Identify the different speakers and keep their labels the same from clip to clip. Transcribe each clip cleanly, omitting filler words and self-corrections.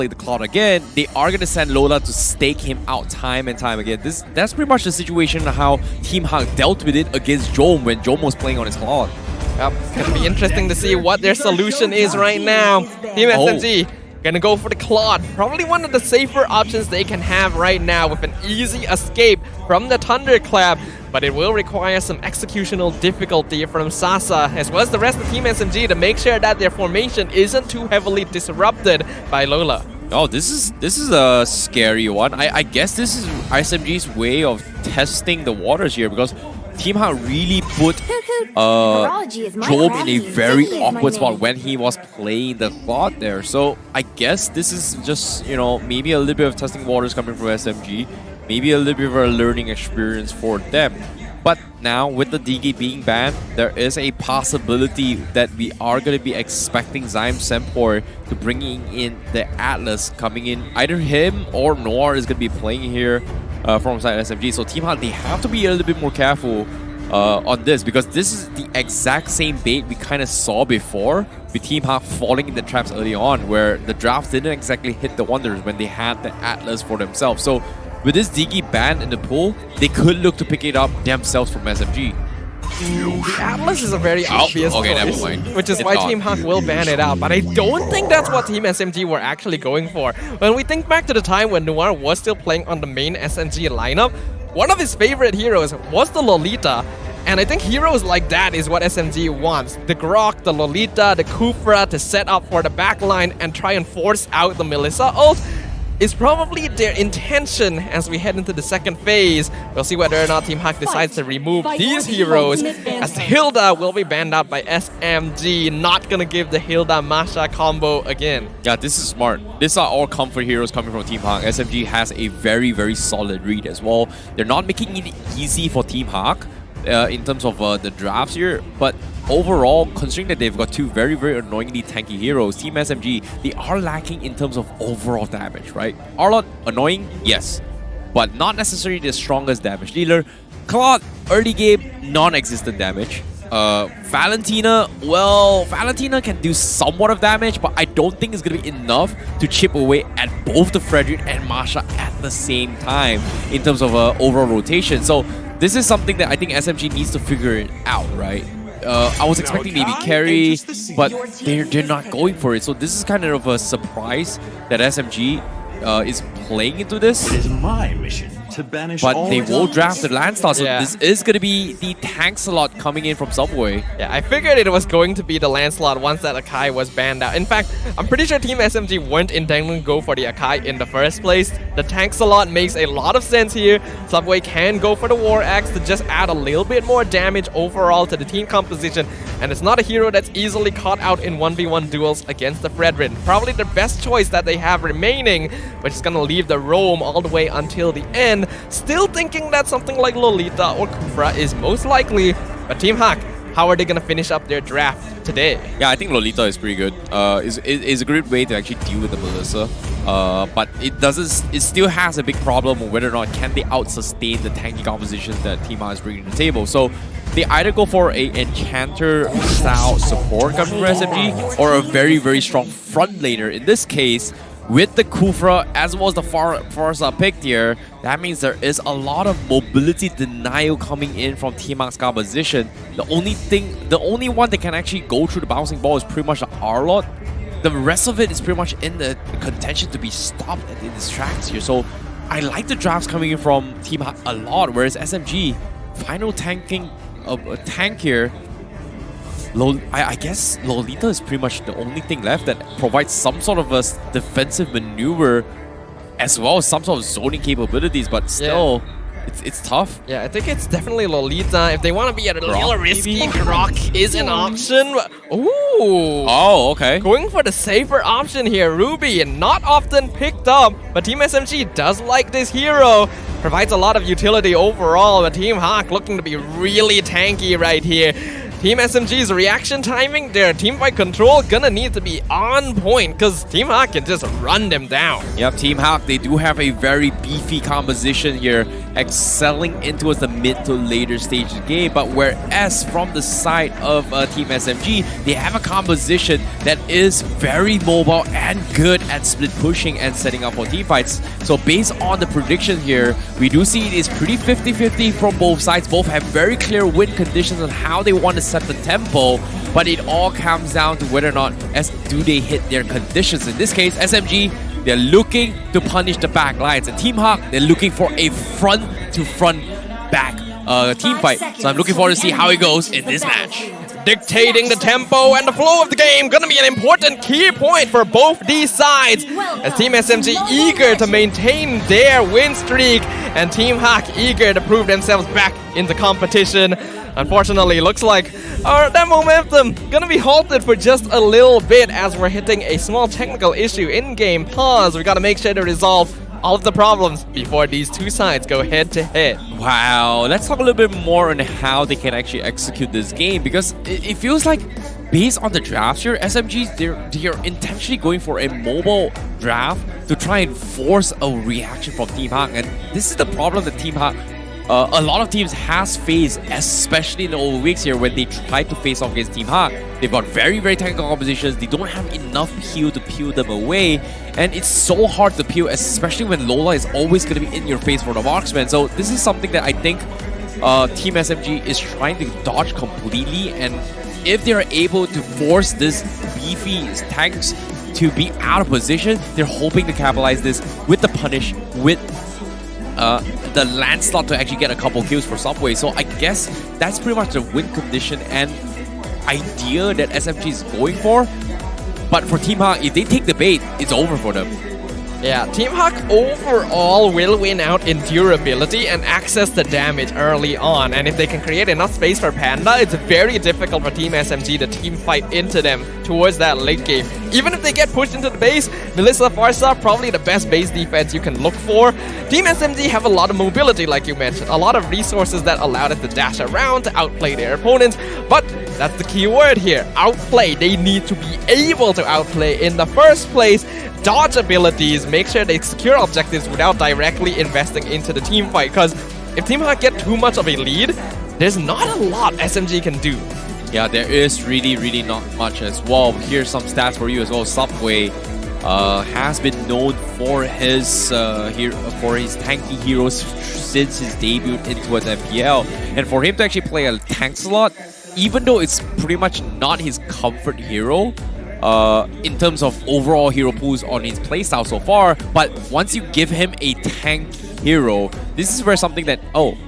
Speaker 1: play the Cloud again, they are going to send Lola to stake him out time and time again. That's pretty much the situation how Team Haq dealt with it against Jome when Jome was playing on his Cloud.
Speaker 2: Yep, it's gonna be interesting to see what their solution is right now. Team SMG gonna go for the Claude. Probably one of the safer options they can have right now with an easy escape from the Thunderclap. But it will require some executional difficulty from Sasa as well as the rest of Team SMG to make sure that their formation isn't too heavily disrupted by Lola.
Speaker 1: Oh, this is a scary one. I guess this is SMG's way of testing the waters here because Team Haq really put Jome in a very awkward spot when he was playing the Claude there. So I guess this is just, you know, maybe a little bit of testing waters coming from SMG. Maybe a little bit of a learning experience for them. But now with the DG being banned, there is a possibility that we are going to be expecting Zyme Sempor to bringing in the Atlas coming in. Either him or Noir is going to be playing here from side SMG. So Team Haq, they have to be a little bit more careful on this because this is the exact same bait we kind of saw before with Team Haq falling in the traps early on where the drafts didn't exactly hit the wonders when they had the Atlas for themselves. So with this DG banned in the pool, they could look to pick it up themselves from SMG.
Speaker 2: The Atlas is a very obvious choice, which is why Team Haq will ban it out. But I don't think that's what Team SMG were actually going for. When we think back to the time when Noir was still playing on the main SMG lineup, one of his favorite heroes was the Lolita. And I think heroes like that is what SMG wants. The Grok, the Lolita, the Kufra to set up for the backline and try and force out the Melissa ult is probably their intention as we head into the second phase. We'll see whether or not Team Haq decides to remove these heroes as Hilda will be banned out by SMG. Not gonna give the Hilda-Masha combo again.
Speaker 1: Yeah, this is smart. These are all comfort heroes coming from Team Haq. SMG has a very, very solid read as well. They're not making it easy for Team Haq in terms of the drafts here, but overall, considering that they've got two very, very annoyingly tanky heroes, Team SMG, they are lacking in terms of overall damage, right? Arlott, annoying, yes, but not necessarily the strongest damage dealer. Claude, early game, non-existent damage. Valentina, well, Valentina can do somewhat of damage, but I don't think it's going to be enough to chip away at both the Frederick and Masha at the same time in terms of overall rotation. So this is something that I think SMG needs to figure it out, right? I was expecting maybe carry, but they're not going for it. So this is kind of a surprise that SMG is playing into this.
Speaker 3: It is my mission to banish
Speaker 1: but
Speaker 3: all
Speaker 1: they will
Speaker 3: darkness.
Speaker 1: draft the Landstar, so this is going to be the tank slot coming in from Subway.
Speaker 2: Yeah, I figured it was going to be the Lancelot once that Akai was banned out. In fact, I'm pretty sure Team SMG weren't intending to go for the Akai in the first place. The tank slot makes a lot of sense here. Subway can go for the War Axe to just add a little bit more damage overall to the team composition. And it's not a hero that's easily caught out in 1v1 duels against the Fredrin. Probably the best choice that they have remaining, which is going to leave the roam all the way until the end. Still thinking that something like Lolita or Kufra is most likely, but Team Haq, how are they going to finish up their draft today?
Speaker 1: Yeah, I think Lolita is pretty good. Is a great way to actually deal with the Melissa. But it still has a big problem of whether or not can they out-sustain the tanky composition that Team Haq is bringing to the table. So they either go for a Enchanter-style support coming from SMG or a very, very strong front laner. In this case, with the Kufra as well as the Farsa picked here, that means there is a lot of mobility denial coming in from Team Haq's composition. The only one that can actually go through the bouncing ball is pretty much the Arlott. The rest of it is pretty much in the contention to be stopped at these tracks here. So I like the drafts coming in from Team Haq a lot, whereas SMG, final tanking of a tank here. I guess Lolita is pretty much the only thing left that provides some sort of a defensive maneuver as well as some sort of zoning capabilities, but still, it's tough.
Speaker 2: Yeah, I think it's definitely Lolita. If they want to be a little risky, Grok is an option. Ooh!
Speaker 1: Oh, okay.
Speaker 2: Going for the safer option here, Ruby, not often picked up, but Team SMG does like this hero. Provides a lot of utility overall, but Team Haq looking to be really tanky right here. Team SMG's reaction timing, their teamfight control gonna need to be on point because Team Haq can just run them down.
Speaker 1: Yep, Team Haq, they do have a very beefy composition here, excelling into the mid to later stage of the game. But whereas from the side of Team SMG, they have a composition that is very mobile and good at split pushing and setting up for team fights. So based on the prediction here, we do see it is pretty 50-50 from both sides. Both have very clear win conditions on how they want to set the tempo, but it all comes down to whether or not do they hit their conditions. In this case, SMG, they're looking to punish the back lines, and Team Haq, they're looking for a front-to-front back team fight. So I'm looking forward to see how it goes in this match.
Speaker 2: Dictating the tempo and the flow of the game gonna be an important key point for both these sides, as Team SMG eager to maintain their win streak and Team Haq eager to prove themselves back in the competition. Unfortunately, looks like that momentum gonna be halted for just a little bit as we're hitting a small technical issue in-game pause. We gotta make sure to resolve all of the problems before these two sides go head-to-head.
Speaker 1: Wow, let's talk a little bit more on how they can actually execute this game, because it feels like based on the drafts here, SMGs, they're intentionally going for a mobile draft to try and force a reaction from Team Haq. And this is the problem that Team Haq, a lot of teams has faced, especially in the old weeks here when they try to face off against Team Haq. They've got very, very technical compositions. They don't have enough peel to peel them away. And it's so hard to peel, especially when Lola is always going to be in your face for the marksman. So this is something that I think Team SMG is trying to dodge completely. And if they're able to force this beefy tanks to be out of position, they're hoping to capitalize this with the punish, with the landslide to actually get a couple kills for Subway. So I guess that's pretty much the win condition and idea that SMG is going for. But for Team Haq, if they take the bait, it's over for them.
Speaker 2: Yeah, Team Haq overall will win out in durability and access the damage early on. And if they can create enough space for Panda, it's very difficult for Team SMG to team fight into them towards that late game. Even if they get pushed into the base, Melissa Farsa, probably the best base defense you can look for. Team SMG have a lot of mobility, like you mentioned, a lot of resources that allow them to dash around to outplay their opponents. But that's the key word here, outplay. They need to be able to outplay in the first place. Dodge abilities, make sure they secure objectives without directly investing into the team fight, because if Team Haq get too much of a lead, there's not a lot SMG can do.
Speaker 1: Yeah, there is really not much as well. Here's some stats for you as well. Subway has been known for his tanky heroes since his debut into an MPL, and for him to actually play a tank slot, even though it's pretty much not his comfort hero, in terms of overall hero pools on his playstyle so far, but once you give him a tank hero, this is where something that,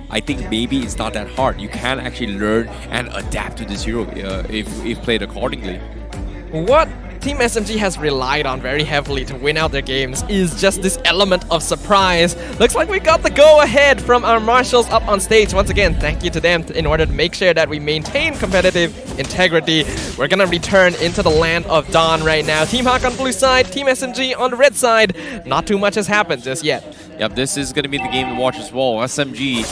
Speaker 1: I think maybe it's not that hard. You can actually learn and adapt to this hero if played accordingly.
Speaker 2: What Team SMG has relied on very heavily to win out their games is just this element of surprise. Looks like we got the go-ahead from our marshals up on stage. Once again, thank you to them in order to make sure that we maintain competitive integrity. We're gonna return into the land of Dawn right now. Team Haq on blue side, Team SMG on the red side. Not too much has happened just yet.
Speaker 1: Yep, this is gonna be the game to watch as well. SMG,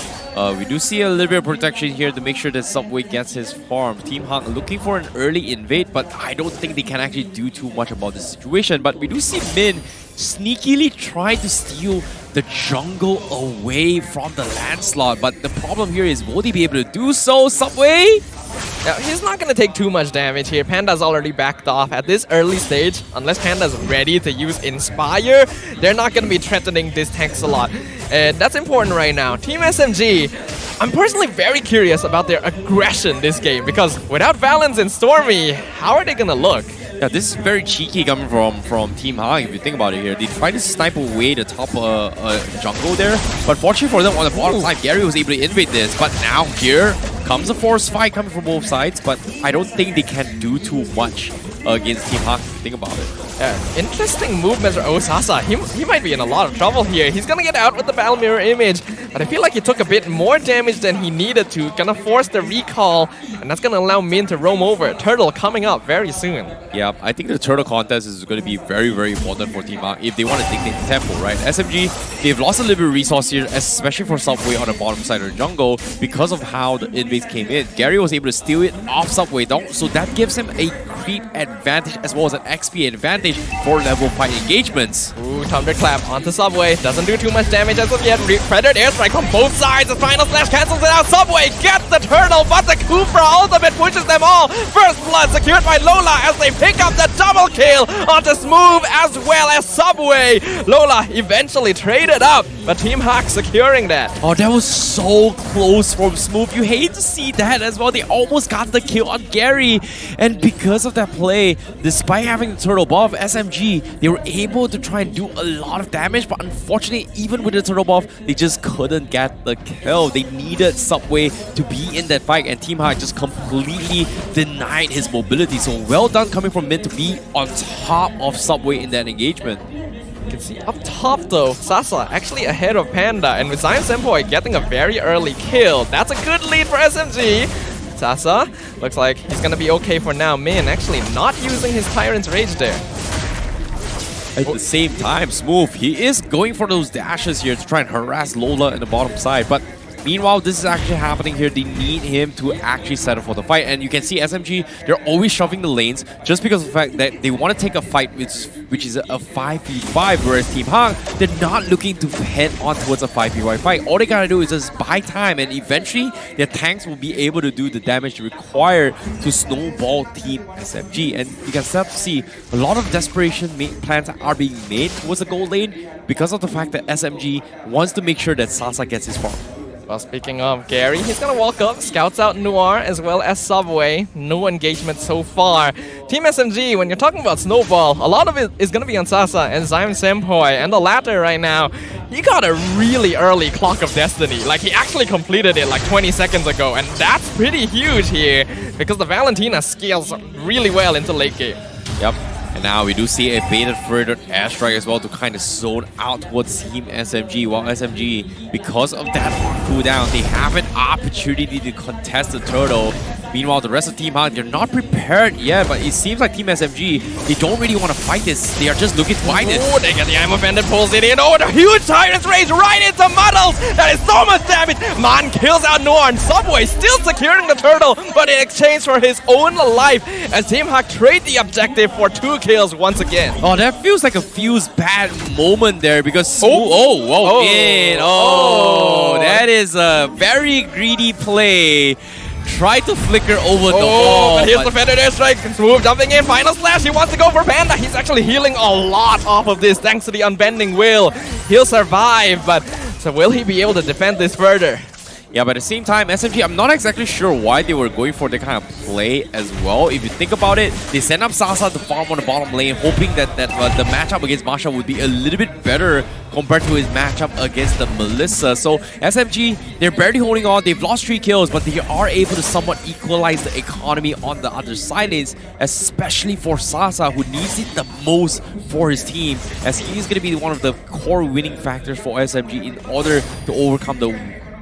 Speaker 1: we do see a little bit of protection here to make sure that Subway gets his farm. Team Haq looking for an early invade, but I don't think they can actually do too much about this situation. But we do see Min sneakily try to steal the jungle away from the landslide. But the problem here is, will they be able to do so, Subway?
Speaker 2: Now, he's not going to take too much damage here. Panda's already backed off at this early stage. Unless Panda's ready to use Inspire, they're not going to be threatening this tanks a lot. And that's important right now. Team SMG, I'm personally very curious about their aggression this game, because without Valens and Stormy, how are they going to look?
Speaker 1: Yeah, this is very cheeky coming from Team Haq, if you think about it here. They tried to snipe away the top jungle there, but fortunately for them, on the bottom side, Gary was able to invade this. But now here comes a force fight coming from both sides, but I don't think they can do too much against Team Haq, if you think about it.
Speaker 2: Interesting movements. Oh, Sasa, he might be in a lot of trouble here. He's gonna get out with the battle mirror image, but I feel like he took a bit more damage than he needed to. Gonna force the recall, and that's gonna allow Min to roam over. Turtle coming up very soon.
Speaker 1: Yeah, I think the turtle contest is going to be very, very important for Team Haq if they want to dictate the tempo, right? SMG, they've lost a little bit of resource here, especially for Subway on the bottom side of the jungle because of how the invades came in. Gary was able to steal it off Subway down, so that gives him a creep advantage as well as an XP advantage for level 5 engagements.
Speaker 2: Ooh, Thunderclap onto Subway. Doesn't do too much damage as of yet. Predator airstrike from both sides. The final slash cancels it out. Subway gets the turtle, but the Kufra ultimate pushes them all. First blood secured by Lola as they pick up the double kill onto Smooth as well as Subway. Lola eventually traded up, but Team Haq securing that.
Speaker 1: Oh, that was so close from Smooth. You hate to see that as well. They almost got the kill on Gary. And because of that play, despite having the turtle buff, SMG, they were able to try and do a lot of damage, but unfortunately, even with the turtle buff, they just couldn't get the kill. They needed Subway to be in that fight, and Team Haq just completely denied his mobility. So well done coming from mid to be on top of Subway in that engagement.
Speaker 2: You can see up top though, Sasa actually ahead of Panda, and with Zion Senpoi getting a very early kill. That's a good lead for SMG. Sasa looks like he's gonna be okay for now. Min actually not using his Tyrant's Rage there.
Speaker 1: At the same time, Smooth, he is going for those dashes here to try and harass Lola in the bottom side, but meanwhile, this is actually happening here. They need him to actually settle for the fight. And you can see SMG, they're always shoving the lanes just because of the fact that they want to take a fight which is a 5v5, whereas Team Haq, they're not looking to head on towards a 5v5 fight. All they gotta do is just buy time, and eventually their tanks will be able to do the damage required to snowball Team SMG. And you can start to see a lot of desperation plans are being made towards the gold lane because of the fact that SMG wants to make sure that Sasa gets his farm.
Speaker 2: Well, speaking of Gary, he's gonna walk up, scouts out Noir as well as Subway. No engagement so far. Team SMG, when you're talking about Snowball, a lot of it is gonna be on Sasa and Zion Senpoi, and the latter right now, he got a really early Clock of Destiny. Like, he actually completed it like 20 seconds ago, and that's pretty huge here because the Valentina scales really well into late game.
Speaker 1: Yep. And now we do see a baited further airstrike as well to kind of zone out towards Team SMG. While SMG, because of that cooldown, they have an opportunity to contest the turtle. Meanwhile, the rest of Team Haq, they're not prepared yet, but it seems like Team SMG, they don't really want to fight this. They are just looking to fight it.
Speaker 2: Oh, they get the Eye of Bandit, pulls it in. Oh, the huge Tyrant's Rage right into Muddles. That is so much damage. Man kills out Noir, and Subway still securing the turtle, but in exchange for his own life, as Team Haq trade the objective for 2 kills once again.
Speaker 1: Oh, that feels like a Fuse bad moment there because... that is a very greedy play. Try to flicker over the wall.
Speaker 2: But here's the Feathered Airstrike. Smooth jumping in. Final slash. He wants to go for Panda. He's actually healing a lot off of this thanks to the Unbending Will. He'll survive, but so will he be able to defend this further?
Speaker 1: Yeah, but at the same time, SMG, I'm not exactly sure why they were going for that kind of play as well. If you think about it, they sent up Sasa to farm on the bottom lane, hoping that the matchup against Masha would be a little bit better compared to his matchup against the Melissa. So SMG, they're barely holding on. They've lost 3 kills, but they are able to somewhat equalize the economy on the other side, especially for Sasa, who needs it the most for his team, as he's going to be one of the core winning factors for SMG in order to overcome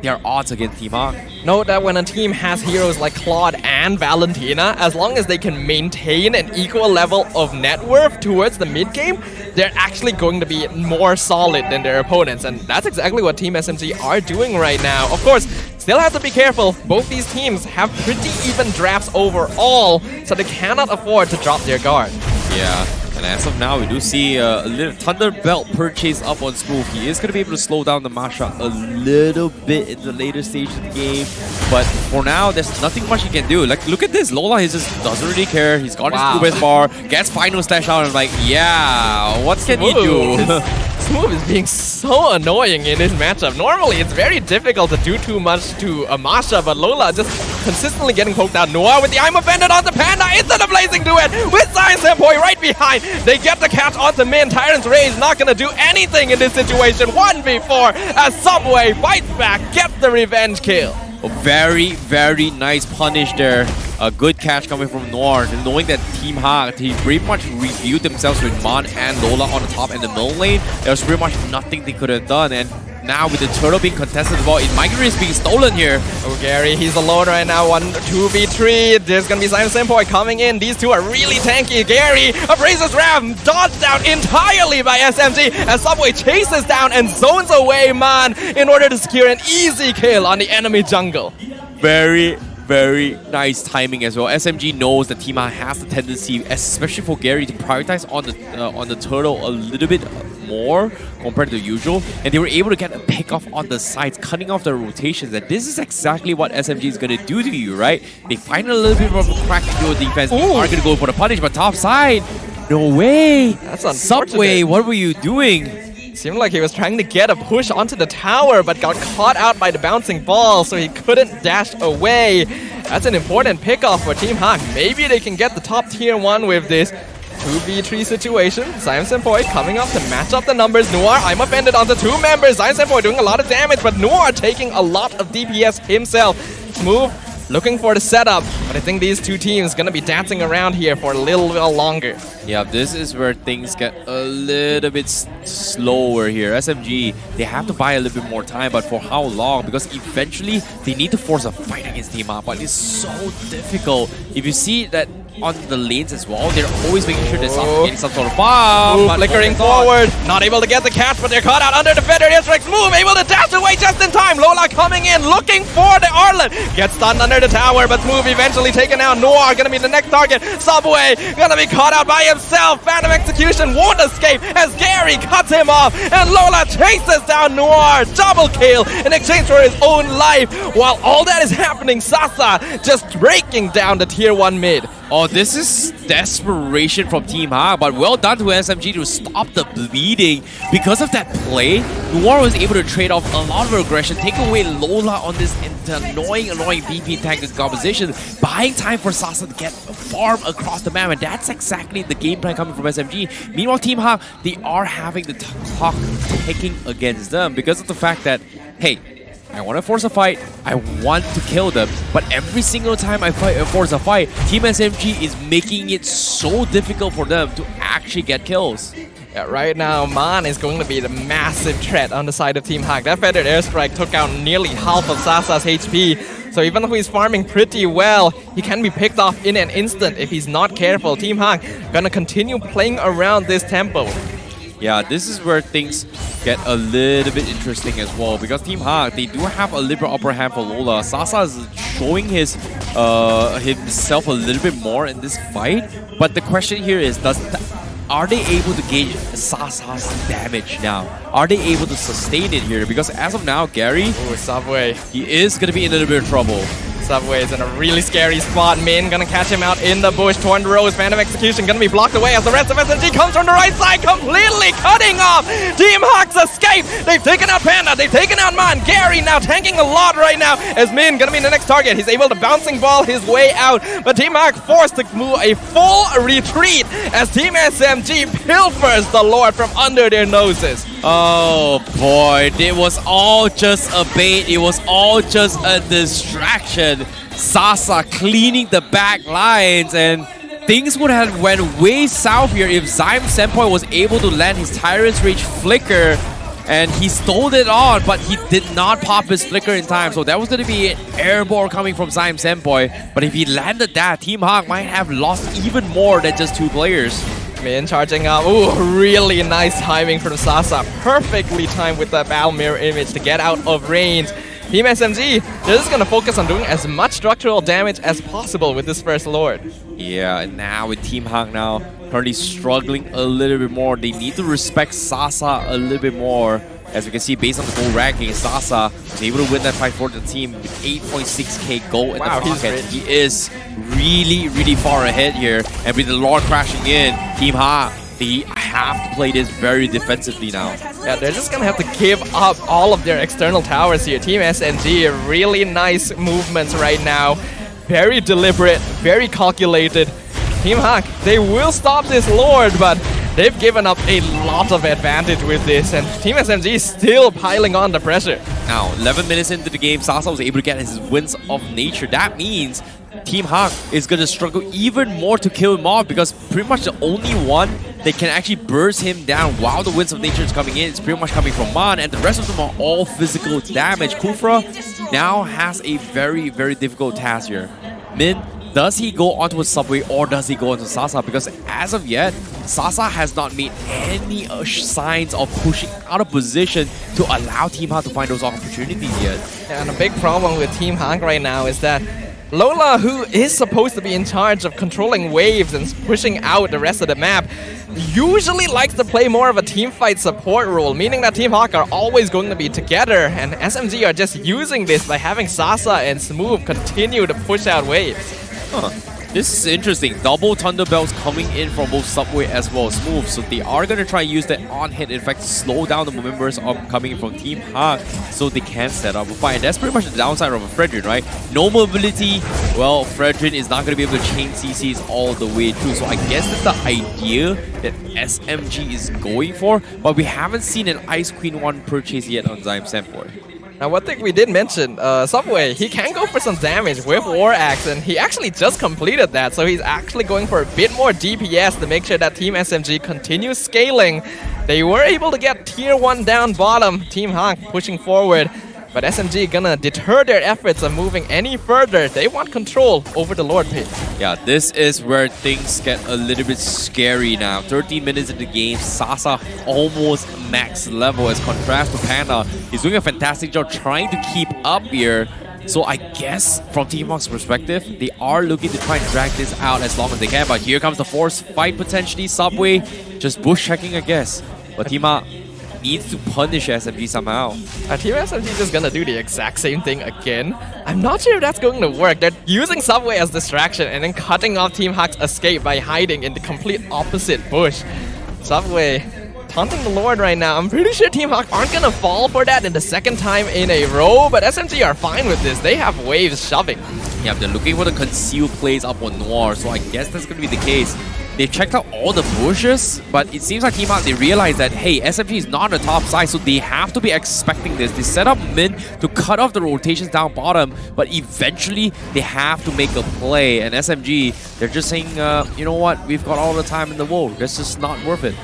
Speaker 1: their odds against Team Haq.
Speaker 2: Note that when a team has heroes like Claude and Valentina, as long as they can maintain an equal level of net worth towards the mid game, they're actually going to be more solid than their opponents, and that's exactly what Team SMG are doing right now. Of course, still have to be careful. Both these teams have pretty even drafts overall, so they cannot afford to drop their guard.
Speaker 1: Yeah. And as of now, we do see a little Thunder Belt purchase up on Smooth. He is going to be able to slow down the Masha a little bit in the later stage of the game. But for now, there's nothing much he can do. Like, look at this. Lola, he just doesn't really care. He's got his Cubase bar, gets final slash out, and like, yeah, what can he do?
Speaker 2: Smooth is being so annoying in this matchup. Normally, it's very difficult to do too much to a Masha, but Lola just consistently getting poked out. Noir with the I'm Offended onto Panda into the Blazing Duet with Zion Senpoi right behind. They get the catch onto Min. Tyrant's Rage not going to do anything in this situation. 1v4 as Subway fights back, gets the revenge kill.
Speaker 1: A very, very nice punish there. A good catch coming from Noir. And knowing that Team Haq, he pretty much reviewed themselves with Mon and Lola on the top and the middle lane. There was pretty much nothing they could have done. And now with the turtle being contested, the ball, it might risk being stolen here.
Speaker 2: Oh, Gary, he's alone right now. 2v3. There's gonna be Simon coming in. These two are really tanky. Gary, a Razor's Ram, dodged down entirely by SMG as Subway chases down and zones away Man in order to secure an easy kill on the enemy jungle.
Speaker 1: Very, very nice timing as well. SMG knows that Team Haq has the tendency, especially for Gary, to prioritize on the turtle a little bit more compared to the usual, and they were able to get a pick off on the sides, cutting off the rotations. And this is exactly what SMG is going to do to you, right? They find a little bit of a crack in your defense. They are going to go for the punish, but top side, no way.
Speaker 2: That's unfortunate.
Speaker 1: Subway, what were you doing?
Speaker 2: Seemed like he was trying to get a push onto the tower, but got caught out by the bouncing ball, so he couldn't dash away. That's an important pickoff for Team Haq. Maybe they can get the top tier 1 with this 2v3 situation. Zion Senpoi coming up to match up the numbers. Noir, I'm offended onto 2 members. Zion Senpoi doing a lot of damage, but Noir taking a lot of DPS himself. Smooth looking for the setup, but I think these two teams gonna be dancing around here for a little while longer.
Speaker 1: Yeah, this is where things get a little bit slower here. SMG, they have to buy a little bit more time, but for how long? Because eventually they need to force a fight against Team Haq, but it's so difficult. If you see that on the lanes as well, they're always making sure they're getting some sort of bomb.
Speaker 2: Flickering forward, not able to get the catch, but they're caught out under the feather airstrike. Smooth able to dash away just in time. Lola coming in, looking for the Arlet. Gets stunned under the tower, but Smooth eventually taken out. Noir gonna be the next target. Subway gonna be caught out by himself. Phantom Execution won't escape as Gary cuts him off, and Lola chases down Noir. Double kill in exchange for his own life. While all that is happening, Sasa just breaking down the tier 1 mid.
Speaker 1: Oh, this is desperation from Team Haq, but well done to SMG to stop the bleeding. Because of that play, Noir was able to trade off a lot of aggression, take away Lola on this annoying BP tank composition, buying time for Sasa to get farm across the map, and that's exactly the game plan coming from SMG. Meanwhile, Team Haq, they are having the clock ticking against them because of the fact that, hey, I want to force a fight, I want to kill them, but every single time I force a fight, Team SMG is making it so difficult for them to actually get kills.
Speaker 2: Yeah, right now, Man is going to be the massive threat on the side of Team Haq. That feathered airstrike took out nearly half of Sasa's HP, so even though he's farming pretty well, he can be picked off in an instant if he's not careful. Team Haq gonna continue playing around this tempo.
Speaker 1: Yeah, this is where things get a little bit interesting as well, because Team Haq, they do have a liberal upper hand for Lola. Sasa is showing himself a little bit more in this fight, but the question here is, are they able to gauge Sasa's damage now? Are they able to sustain it here? Because as of now, Gary,
Speaker 2: Subway,
Speaker 1: he is going to be in a little bit of trouble.
Speaker 2: Subway is in a really scary spot. Min gonna catch him out in the bush. Torn Rose, Phantom Execution gonna be blocked away as the rest of SMG comes from the right side, completely cutting off Team Haq's escape. They've taken out Panda, they've taken out Man. Gary now tanking a lot right now as Min gonna be the next target. He's able to bouncing ball his way out, but Team Haq forced to move a full retreat as Team SMG pilfers the Lord from under their noses.
Speaker 1: Oh boy, it was all just a bait, it was all just a distraction. Sasa cleaning the back lines, and things would have went way south here if Zion Senpoi was able to land his Tyrant's Rage flicker, and he stole it on, but he did not pop his flicker in time, so that was going to be an airball coming from Zion Senpoi. But if he landed that, Team Haq might have lost even more than just 2 players.
Speaker 2: Min charging up. Ooh, really nice timing from Sasa. Perfectly timed with the battle mirror image to get out of range. Team SMG, they're just gonna focus on doing as much structural damage as possible with this first Lord.
Speaker 1: Yeah, and now with Team Haq now currently struggling a little bit more, they need to respect Sasa a little bit more. As we can see, based on the gold ranking, Sasa was able to win that fight for the team with 8.6k gold in the pocket. He is really, really far ahead here. And with the Lord crashing in, Team Haq, they have to play this very defensively now.
Speaker 2: Yeah, they're just gonna have to give up all of their external towers here. Team SMG, really nice movements right now. Very deliberate, very calculated. Team Haq, they will stop this Lord, but they've given up a lot of advantage with this, and Team SMG is still piling on the pressure.
Speaker 1: Now, 11 minutes into the game, Sasa was able to get his Winds of Nature. That means Team Haq is going to struggle even more to kill him off because pretty much the only one that can actually burst him down while the Winds of Nature is coming in is pretty much coming from Man, and the rest of them are all physical damage. Kufra now has a very, very difficult task here. Min, does he go onto a subway or does he go onto Sasa? Because as of yet, Sasa has not made any signs of pushing out of position to allow Team Haq to find those opportunities yet.
Speaker 2: Yeah, and a big problem with Team Haq right now is that Lola, who is supposed to be in charge of controlling waves and pushing out the rest of the map, usually likes to play more of a teamfight support role, meaning that Team Haq are always going to be together, and SMG are just using this by having Sasa and Smooth continue to push out waves.
Speaker 1: Huh. This is interesting. Double Thunder Bells coming in from both Subway as well as Smooth. So they are going to try and use that on-hit, in fact, to slow down the members coming in from Team Haq so they can set up a fight. And that's pretty much the downside of a Fredrin, right? No mobility. Well, Fredrin is not going to be able to chain CCs all the way through. So I guess that's the idea that SMG is going for. But we haven't seen an Ice Queen 1 purchase yet on Zyme Sandboy.
Speaker 2: Now, one thing we did mention, Subway, he can go for some damage with War Axe, and he actually just completed that, so he's actually going for a bit more DPS to make sure that Team SMG continues scaling. They were able to get Tier 1 down bottom, Team Haq pushing forward, but SMG gonna deter their efforts of moving any further. They want control over the Lord Pit.
Speaker 1: Yeah, this is where things get a little bit scary now. 13 minutes in the game, Sasa almost max level as contrast to Panda. He's doing a fantastic job trying to keep up here. So I guess from Team Haq's perspective, they are looking to try and drag this out as long as they can. But here comes the force fight potentially. Subway just bush checking, I guess. But Team Haq needs to punish SMG somehow.
Speaker 2: Team SMG is just gonna do the exact same thing again. I'm not sure if that's going to work. They're using Subway as distraction and then cutting off Team Haq's escape by hiding in the complete opposite bush. Subway taunting the Lord right now. I'm pretty sure Team Haq aren't gonna fall for that in the second time in a row, but SMG are fine with this. They have waves shoving.
Speaker 1: Yeah, they're looking for the concealed plays up on Noir, so I guess that's gonna be the case. They've checked out all the bushes, but it seems like Team Haq, they realize that, hey, SMG is not on the top side, so they have to be expecting this. They set up mid to cut off the rotations down bottom, but eventually they have to make a play. And SMG, they're just saying, you know what, we've got all the time in the world. This is not worth it.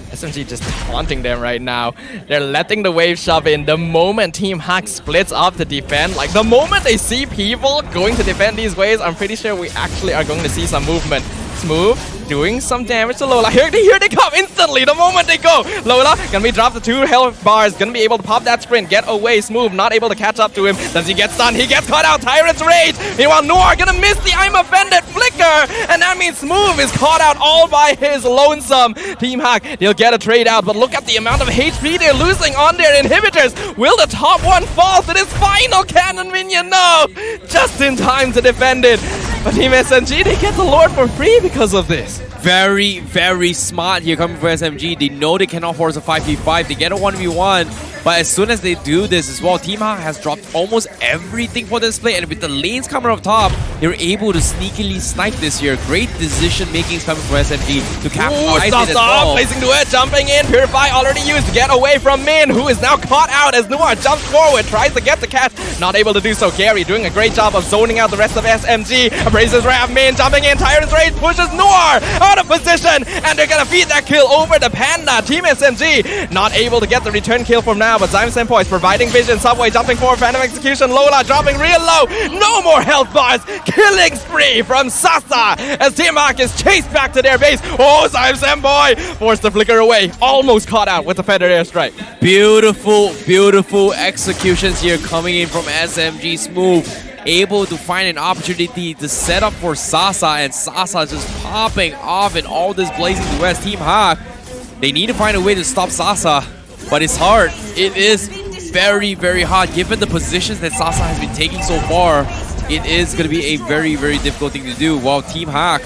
Speaker 2: SMG just taunting them right now. They're letting the wave shove in. The moment Team Haq splits up to defend, like the moment they see people going to defend these waves, I'm pretty sure we actually are going to see some movement. Smooth, doing some damage to Lola. Here they come instantly the moment they go. Lola gonna be dropped to 2 health bars, gonna be able to pop that sprint, get away. Smooth, not able to catch up to him. Does he get stunned? He gets caught out. Tyrant's Rage. Meanwhile, Noir gonna miss the I'm offended flicker, and that means Smooth is caught out all by his lonesome. Team Haq, they'll get a trade out, but look at the amount of HP they're losing on their inhibitors. Will the top one fall to this final cannon minion? No! Just in time to defend it. But Team SMG, they get the Lord for free because of this.
Speaker 1: Very, very smart here coming from SMG. They know they cannot force a 5v5. They get a 1v1. But as soon as they do this as well, Team Haq has dropped almost everything for this play. And with the lanes coming up top, they're able to sneakily snipe this here. Great decision making is coming from SMG to capitalize it as well.
Speaker 2: Placing the edge, jumping in. Purify already used to get away from Min, who is now caught out as Noir jumps forward, tries to get the catch. Not able to do so. Gary doing a great job of zoning out the rest of SMG. Abrasive Wrath, Min jumping in. Tyrant's Rage pushes Noir out of position. And they're going to feed that kill over the Panda. Team SMG not able to get the return kill from now, but Zyme Senpai is providing vision. Subway jumping forward, Phantom Execution. Lola dropping real low. No more health bars. Killing spree from Sasa as Team Haq is chased back to their base. Oh, Zyme Senpai forced to flicker away. Almost caught out with the feathered airstrike.
Speaker 1: Beautiful, beautiful executions here coming in from SMG. Smooth, able to find an opportunity to set up for Sasa, and Sasa just popping off in all this blazing west. Team Haq, they need to find a way to stop Sasa, but it's hard. It is very, very hard given the positions that Sasa has been taking so far. It is going to be a very, very difficult thing to do. While Team Haq,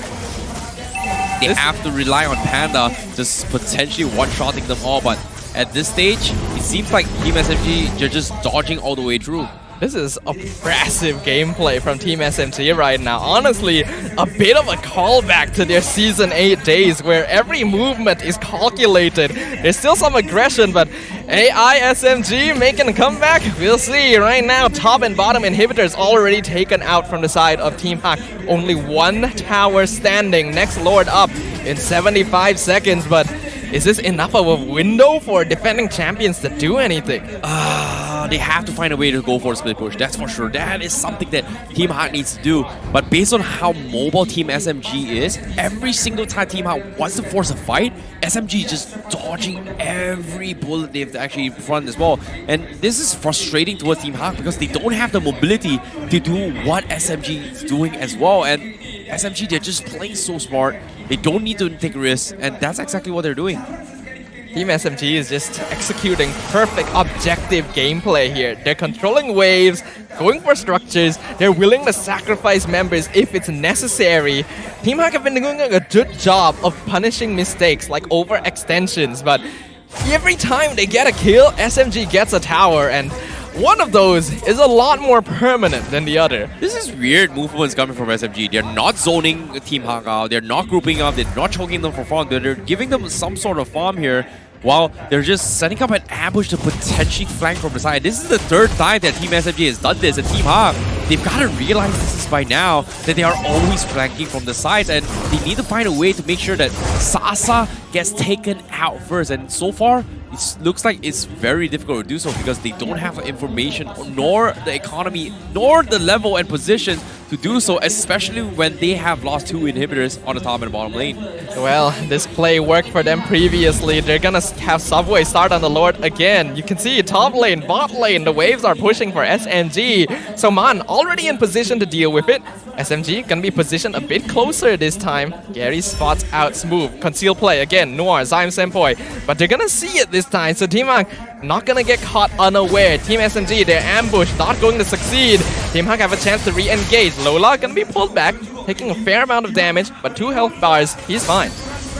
Speaker 1: they have to rely on Panda just potentially one-shotting them all, but at this stage, it seems like Team SMG are just dodging all the way through.
Speaker 2: This is oppressive gameplay from Team SMG right now. Honestly, a bit of a callback to their Season 8 days where every movement is calculated. There's still some aggression, but AI SMG making a comeback? We'll see. Right now, top and bottom inhibitors already taken out from the side of Team Haq. Only one tower standing. Next Lord up in 75 seconds, but is this enough of a window for defending champions to do anything?
Speaker 1: They have to find a way to go for a split push, that's for sure. That is something that Team Haq needs to do. But based on how mobile Team SMG is, every single time Team Haq wants to force a fight, SMG is just dodging every bullet they have to actually front as well. And this is frustrating towards Team Haq because they don't have the mobility to do what SMG is doing as well. And SMG, they're just playing so smart. They don't need to take risks, and that's exactly what they're doing.
Speaker 2: Team SMG is just executing perfect objective gameplay here. They're controlling waves, going for structures, they're willing to sacrifice members if it's necessary. Team Haq have been doing a good job of punishing mistakes like overextensions, but every time they get a kill, SMG gets a tower, and one of those is a lot more permanent than the other.
Speaker 1: This is weird movements coming from SMG. They're not zoning Team Haq out, they're not grouping up, they're not choking them for farm, they're giving them some sort of farm here, while they're just setting up an ambush to potentially flank from the side. This is the third time that Team SMG has done this, and Team Haq, they've got to realize this is by now that they are always flanking from the sides, and they need to find a way to make sure that Sasa gets taken out first. And so far, it looks like it's very difficult to do so because they don't have the information, nor the economy, nor the level and position to do so, especially when they have lost two inhibitors on the top and bottom lane.
Speaker 2: Well, this play worked for them previously. They're gonna have Subway start on the Lord again. You can see top lane, bot lane, the waves are pushing for SMG. So Man already in position to deal with it. SMG gonna be positioned a bit closer this time. Gary spots out Smooth. Conceal play again, Noir, Zyme Senpoi. But they're gonna see it this time, so Team Haq not gonna get caught unaware. Team SMG, their ambush not going to succeed. Team Haq have a chance to re-engage. Lola gonna be pulled back, taking a fair amount of damage, but 2 health bars, he's fine.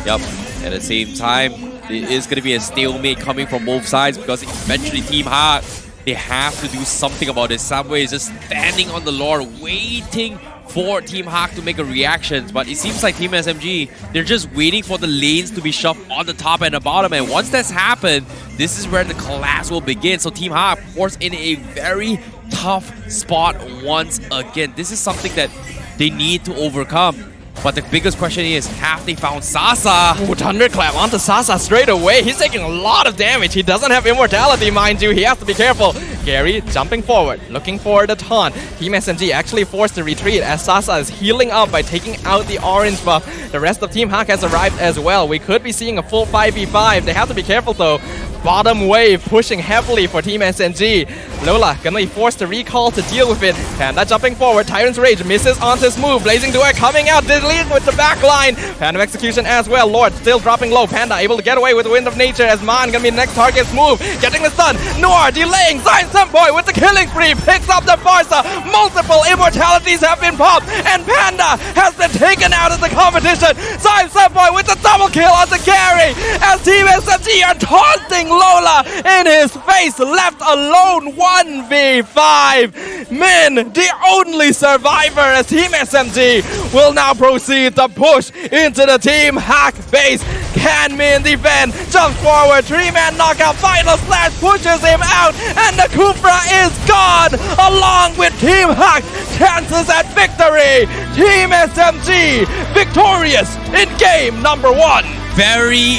Speaker 1: Yep, at the same time, it is gonna be a stalemate coming from both sides because eventually Team Haq, they have to do something about this. Subway is just standing on the Lord, waiting for Team Haq to make a reaction, but it seems like Team SMG, they're just waiting for the lanes to be shoved on the top and the bottom, and once that's happened, this is where the collapse will begin. So Team Haq forced in a very tough spot once again. This is something that they need to overcome. But the biggest question is, have they found Sasa?
Speaker 2: Ooh, Thunderclap onto Sasa straight away. He's taking a lot of damage. He doesn't have immortality, mind you. He has to be careful. Gary jumping forward, looking for the taunt. Team SMG actually forced to retreat as Sasa is healing up by taking out the orange buff. The rest of Team Haq has arrived as well. We could be seeing a full 5v5. They have to be careful though. Bottom wave pushing heavily for Team SMG. Lola gonna be forced to recall to deal with it. Panda jumping forward. Tyrant's Rage misses onto his move. Blazing Duet coming out. Delete with the backline. Panda execution as well. Lord still dropping low. Panda able to get away with the Wind of Nature as Man gonna be the next target's move. Getting the stun. Noir delaying. Zyme Senpoi with the killing spree. Picks up the Barca. Multiple immortalities have been popped. And Panda has been taken out of the competition. Zyme Senpoi with the double kill onto Gary. As Team SMG are taunting Lola in his face, left alone 1v5. Min, the only survivor, as Team SMG will now proceed to push into the Team Haq base. Can Min defend? Jumps forward, 3-man knockout, final slash pushes him out, and the Kufra is gone, along with Team Haq. Chances at victory. Team SMG victorious in game number 1.
Speaker 1: Very,